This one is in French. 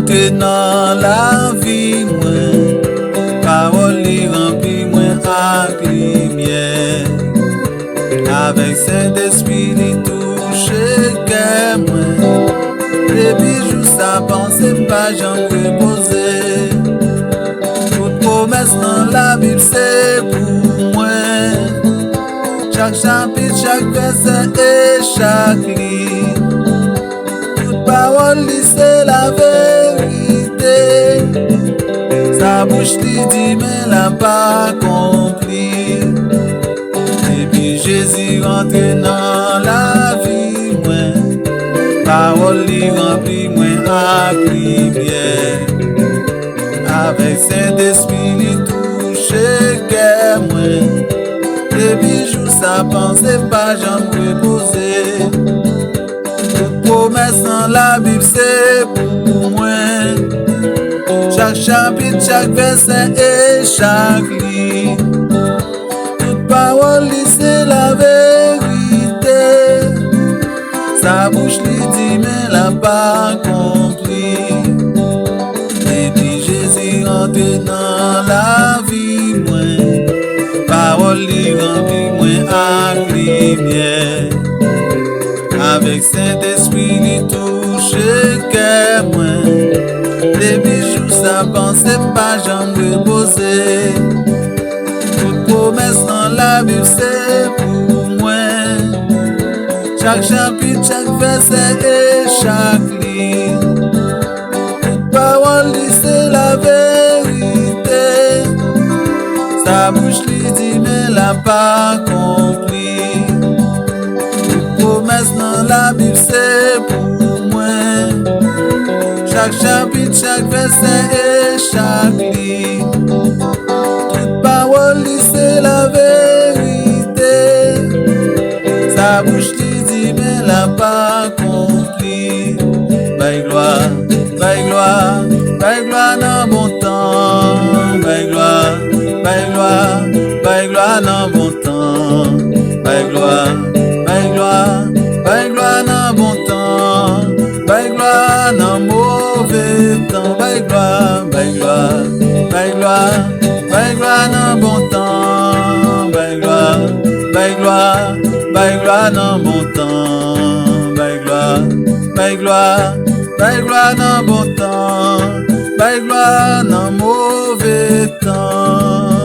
rentre dans la vie, moi, parole li rempli moi avec lumière. Avec Saint-Esprit li touche cœur moi. Depuis jour sa pensée pas j'en reposer. Toute promesse dans la Bible c'est pour moi. Chaque chapitre, chaque verset et chaque ligne. Toute parole li c'est la vérité. Sa bouche li dit mais l'a pas accompli. Depuis Jésus rentre dans la vie moi, parole li rempli moi avec lumière. Avec Saint-Esprit li touche cœur moi. Depuis jour sa pensée pas j'en reposer. Toute promesse dans la Bible c'est pour moi. Chaque chapitre, chaque verset et chaque ligne. Toute parole c'est la vérité. Sa bouche lui dit mais l'a pas accompli. Depuis Jésus rentre dans la vie moi, parole li rempli moi avec lumière. Avec Saint-Esprit li touche cœur moi. Depuis jour sa pensée pas j'en reposer. Toute promesse dans la Bible c'est pour moi. Chaque chapitre, chaque verset et chaque ligne. Toute parole li c'est la vérité. Sa bouche li dit mais l'a pas accompli. Toute promesse dans la Bible c'est pour moi. Chaque chapitre, chaque verset et chaque ligne. Toute parole li c'est la vérité. Sa bouche li dit mais l'a pas accompli. By gloire, by gloire, by gloire dans bon temps. By gloire, by gloire, by gloire dans bon temps. By gloire, by gloire, by gloire dans bon temps. By gloire dans mauvais temps. By gloire, by gloire, by gloire, by gloire dans bon temps. By gloire, by gloire, by gloire dans bon temps. By gloire, by gloire, by gloire dans bon temps. By gloire dans mauvais temps.